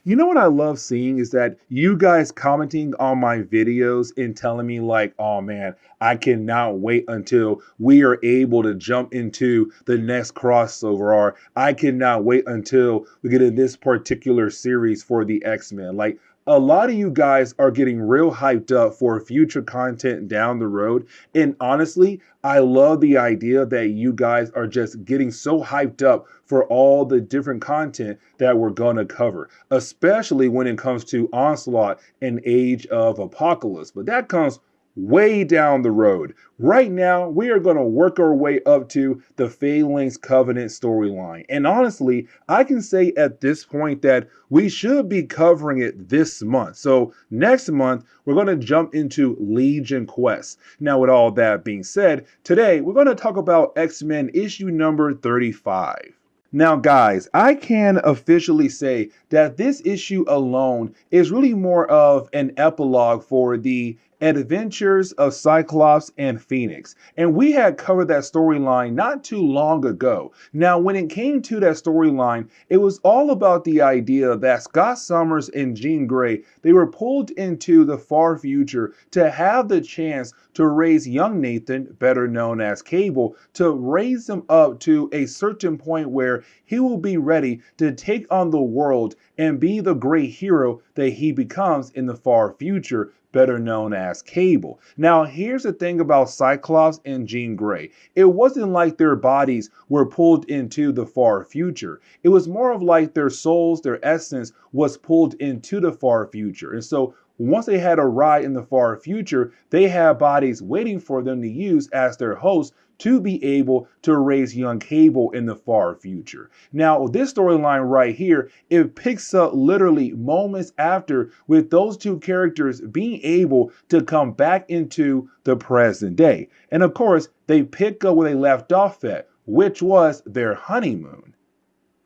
You know what I love seeing is that you guys commenting on my videos and telling me like, oh man, I cannot wait until we are able to jump into the next crossover, or I cannot wait until we get in this particular series for the X-Men. Like a lot of you guys are getting real hyped up for future content down the road. And honestly, I love the idea that you guys are just getting so hyped up for all the different content that we're going to cover, especially when it comes to Onslaught and Age of Apocalypse. But that comes way down the road. Right now, we are going to work our way up to the Phalanx Covenant storyline. And honestly, I can say at this point that we should be covering it this month. So next month, we're going to jump into Legion Quest. Now, with all that being said, today we're going to talk about X-Men issue number 35. Now, guys, I can officially say that this issue alone is really more of an epilogue for the adventures of Cyclops and Phoenix. And we had covered that storyline not too long ago. Now, when it came to that storyline, it was all about the idea that Scott Summers and Jean Grey, they were pulled into the far future to have the chance to raise young Nathan, better known as Cable, to raise him up to a certain point where he will be ready to take on the world and be the great hero that he becomes in the far future, better known as Cable. Now, here's the thing about Cyclops and Jean Grey. It wasn't like their bodies were pulled into the far future. It was more of like their souls, their essence was pulled into the far future. And so once they had arrived in the far future, they had bodies waiting for them to use as their hosts to be able to raise young Cable in the far future. Now, this storyline right here, it picks up literally moments after with those two characters being able to come back into the present day. And of course, they pick up where they left off at, which was their honeymoon.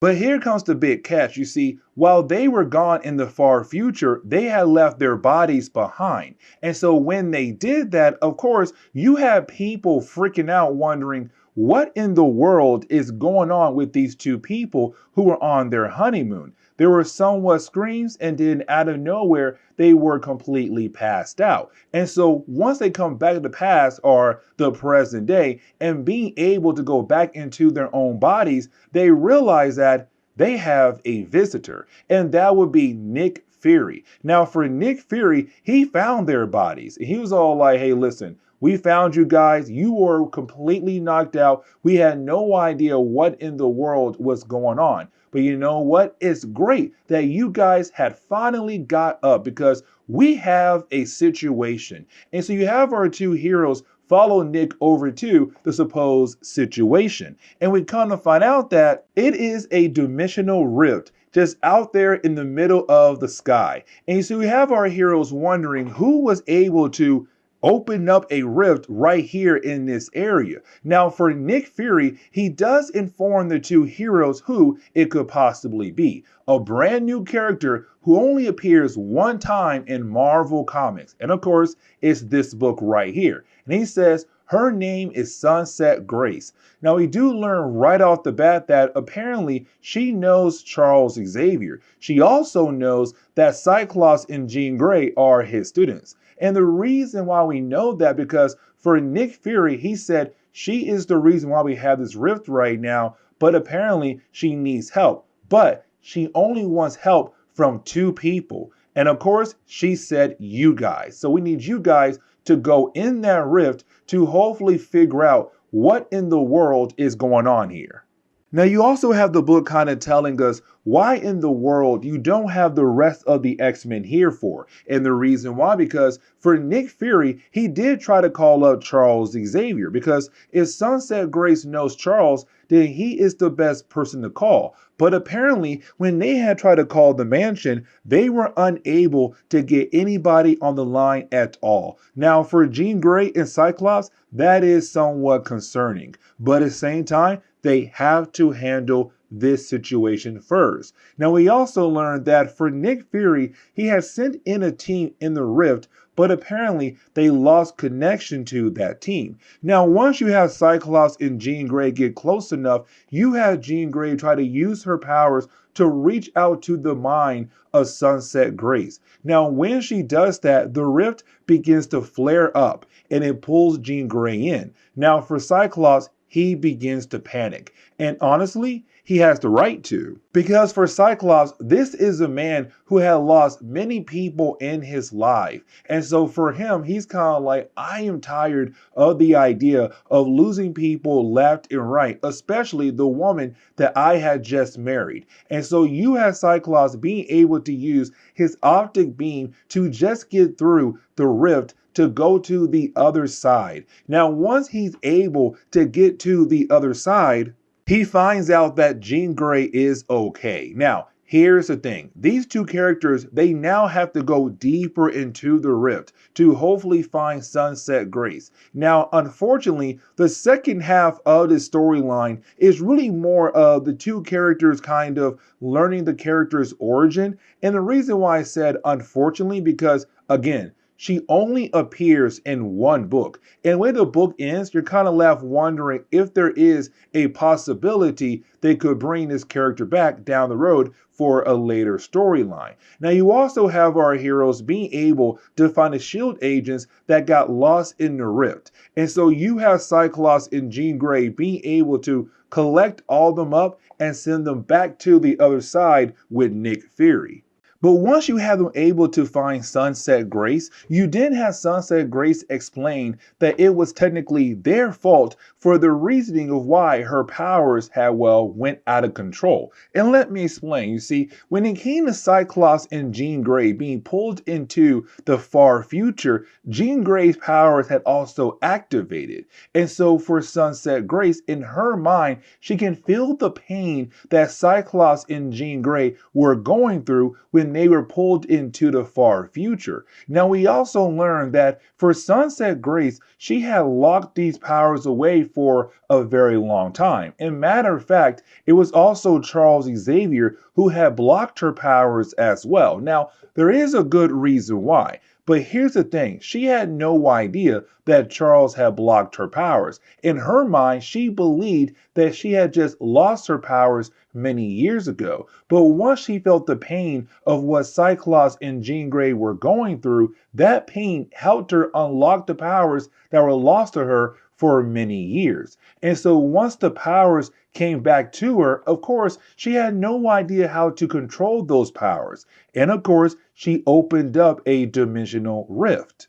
But here comes the big catch. You see, while they were gone in the far future, they had left their bodies behind. And so when they did that, of course, you had people freaking out wondering what in the world is going on with these two people who were on their honeymoon. There were somewhat screams, and then out of nowhere, they were completely passed out. And so once they come back to the past or the present day and being able to go back into their own bodies, they realize that they have a visitor, and that would be Nick Fury. Now, for Nick Fury, he found their bodies. He was all like, hey, listen, we found you guys. You were completely knocked out. We had no idea what in the world was going on. But you know what? It's great that you guys had finally got up because we have a situation. And so you have our two heroes follow Nick over to the supposed situation. And we come to find out that it is a dimensional rift just out there in the middle of the sky. And so we have our heroes wondering who was able to open up a rift right here in this area. Now, for Nick Fury, he does inform the two heroes who it could possibly be. A brand new character who only appears one time in Marvel Comics. And of course, it's this book right here. And he says, her name is Sunset Grace. Now, we do learn right off the bat that apparently she knows Charles Xavier. She also knows that Cyclops and Jean Grey are his students. And the reason why we know that, because for Nick Fury, he said she is the reason why we have this rift right now, but apparently she needs help. But she only wants help from two people. And of course, she said you guys. So we need you guys to go in that rift to hopefully figure out what in the world is going on here. Now, you also have the book kind of telling us why in the world you don't have the rest of the X-Men here for. And the reason why, because for Nick Fury, he did try to call up Charles Xavier, because if Sunset Grace knows Charles, then he is the best person to call. But apparently, when they had tried to call the mansion, they were unable to get anybody on the line at all. Now, for Jean Grey and Cyclops, that is somewhat concerning. But at the same time, they have to handle this situation first. Now, we also learned that for Nick Fury, he has sent in a team in the Rift, but apparently they lost connection to that team. Now, once you have Cyclops and Jean Grey get close enough, you have Jean Grey try to use her powers to reach out to the mind of Sunset Grace. Now, when she does that, the rift begins to flare up and it pulls Jean Grey in. Now, for Cyclops, he begins to panic. And honestly, he has the right to. Because for Cyclops, this is a man who had lost many people in his life. And so for him, he's kind of like, I am tired of the idea of losing people left and right, especially the woman that I had just married. And so you have Cyclops being able to use his optic beam to just get through the rift to go to the other side. Now, once he's able to get to the other side, he finds out that Jean Grey is okay. Now, here's the thing. These two characters, they now have to go deeper into the rift to hopefully find Sunset Grace. Now, unfortunately, the second half of this storyline is really more of the two characters kind of learning the character's origin. And the reason why I said unfortunately, because again, she only appears in one book. And when the book ends, you're kind of left wondering if there is a possibility they could bring this character back down the road for a later storyline. Now, you also have our heroes being able to find the SHIELD agents that got lost in the rift. And so you have Cyclops and Jean Grey being able to collect all of them up and send them back to the other side with Nick Fury. But once you have them able to find Sunset Grace, you then have Sunset Grace explain that it was technically their fault for the reasoning of why her powers had, went out of control. And let me explain. You see, when it came to Cyclops and Jean Grey being pulled into the far future, Jean Grey's powers had also activated. And so for Sunset Grace, in her mind, she can feel the pain that Cyclops and Jean Grey were going through when they were pulled into the far future. Now, we also learned that for Sunset Grace, she had locked these powers away for a very long time. And matter of fact, it was also Charles Xavier who had blocked her powers as well. Now, there is a good reason why. But here's the thing, she had no idea that Charles had blocked her powers. In her mind, she believed that she had just lost her powers many years ago. But once she felt the pain of what Cyclops and Jean Grey were going through, that pain helped her unlock the powers that were lost to her for many years. And so once the powers came back to her, of course, she had no idea how to control those powers. And of course, she opened up a dimensional rift.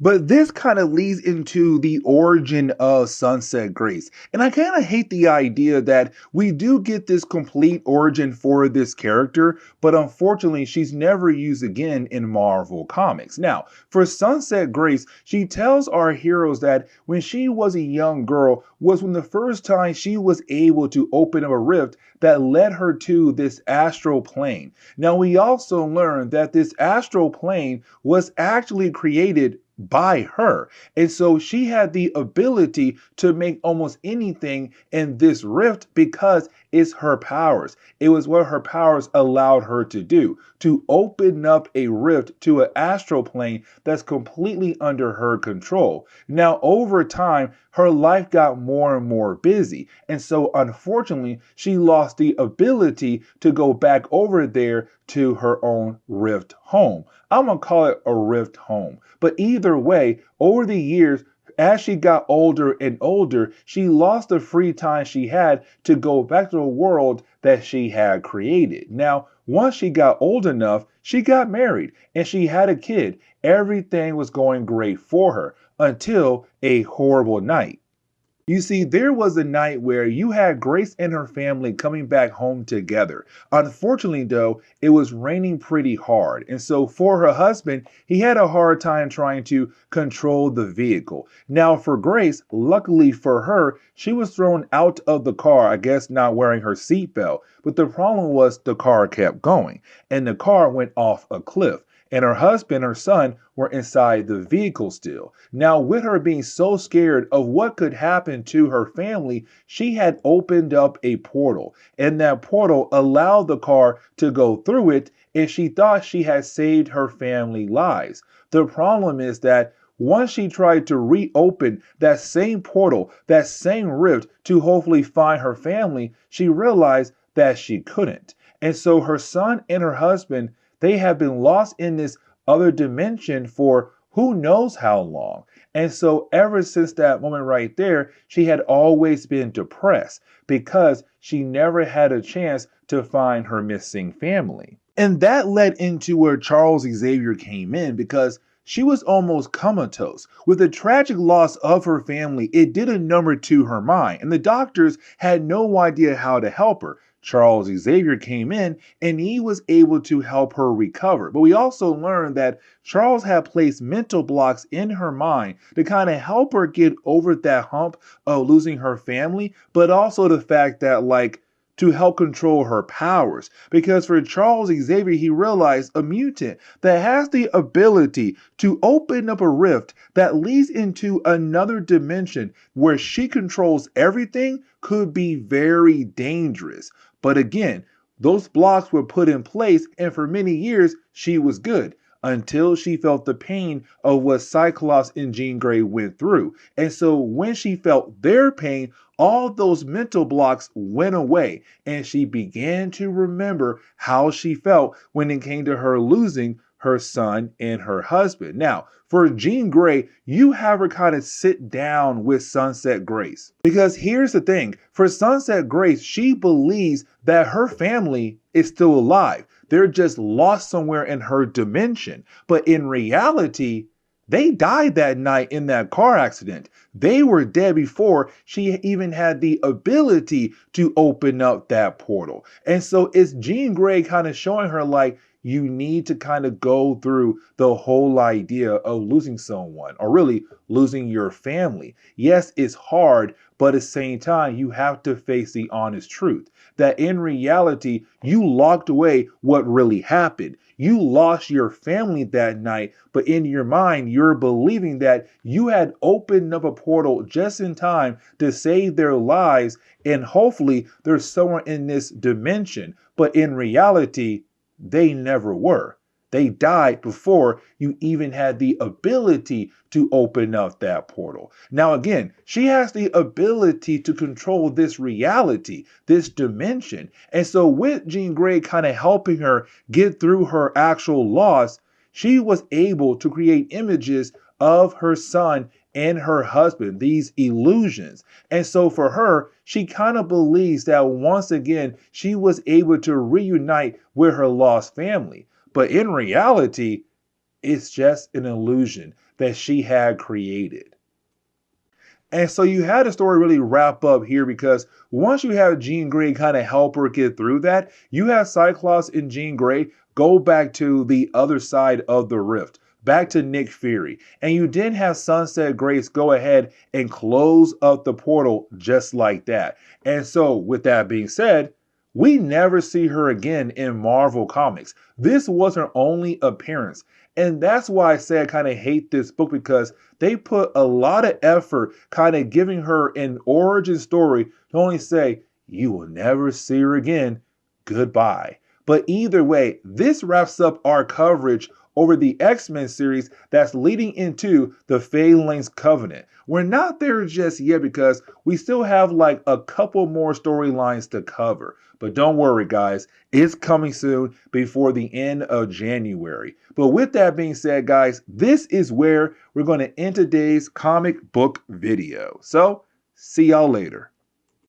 But this kind of leads into the origin of Sunset Grace. And I kind of hate the idea that we do get this complete origin for this character, but unfortunately, she's never used again in Marvel Comics. Now, for Sunset Grace, she tells our heroes that when she was a young girl was when the first time she was able to open up a rift that led her to this astral plane. Now, we also learned that this astral plane was actually created by her. And so she had the ability to make almost anything in this rift because it's her powers. It was what her powers allowed her to do, to open up a rift to an astral plane that's completely under her control. Now, over time, her life got more and more busy. And so, unfortunately, she lost the ability to go back over there to her own rift home. I'm going to call it a rift home. But either way, over the years, as she got older and older, she lost the free time she had to go back to the world that she had created. Now, once she got old enough, she got married and she had a kid. Everything was going great for her until a horrible night. You see, there was a night where you had Grace and her family coming back home together. Unfortunately, though, it was raining pretty hard. And so for her husband, he had a hard time trying to control the vehicle. Now, for Grace, luckily for her, she was thrown out of the car, I guess not wearing her seatbelt. But the problem was the car kept going and the car went off a cliff. And her husband, her son, were inside the vehicle still. Now, with her being so scared of what could happen to her family, she had opened up a portal. And that portal allowed the car to go through it, and she thought she had saved her family lives. The problem is that once she tried to reopen that same portal, that same rift to hopefully find her family, she realized that she couldn't. And so her son and her husband, they have been lost in this other dimension for who knows how long. And so ever since that moment right there, she had always been depressed because she never had a chance to find her missing family. And that led into where Charles Xavier came in because she was almost comatose. With the tragic loss of her family, it did a number to her mind, and the doctors had no idea how to help her. Charles Xavier came in and he was able to help her recover. But we also learned that Charles had placed mental blocks in her mind to kind of help her get over that hump of losing her family, but also the fact that, like, to help control her powers. Because for Charles Xavier, he realized a mutant that has the ability to open up a rift that leads into another dimension where she controls everything could be very dangerous. But again, those blocks were put in place, and for many years, she was good until she felt the pain of what Cyclops and Jean Grey went through. And so when she felt their pain, all those mental blocks went away, and she began to remember how she felt when it came to her losing her son and her husband. Now, for Jean Grey, you have her kind of sit down with Sunset Grace. Because here's the thing, for Sunset Grace, she believes that her family is still alive. They're just lost somewhere in her dimension. But in reality, they died that night in that car accident. They were dead before she even had the ability to open up that portal. And so it's Jean Grey kind of showing her, like, you need to kind of go through the whole idea of losing someone, or really losing your family. Yes, it's hard, but at the same time, you have to face the honest truth that in reality, you locked away what really happened. You lost your family that night, but in your mind, you're believing that you had opened up a portal just in time to save their lives, and hopefully they're somewhere in this dimension. But in reality, they never were. They died before you even had the ability to open up that portal. Now, again, she has the ability to control this reality, this dimension. And so with Jean Grey kind of helping her get through her actual loss, she was able to create images of her son and her husband, these illusions. And so for her, she kind of believes that once again, she was able to reunite with her lost family. But in reality, it's just an illusion that she had created. And so you had the story really wrap up here because once you have Jean Grey kind of help her get through that, you have Cyclops and Jean Grey go back to the other side of the rift, back to Nick Fury. And you then have Sunset Grace go ahead and close up the portal just like that. And so with that being said, we never see her again in Marvel Comics. This was her only appearance. And that's why I say I kind of hate this book, because they put a lot of effort kind of giving her an origin story to only say, you will never see her again. Goodbye. But either way, this wraps up our coverage over the X-Men series that's leading into the Phalanx Covenant. We're not there just yet because we still have like a couple more storylines to cover. But don't worry, guys, it's coming soon before the end of January. But with that being said, guys, this is where we're going to end today's comic book video. So, see y'all later.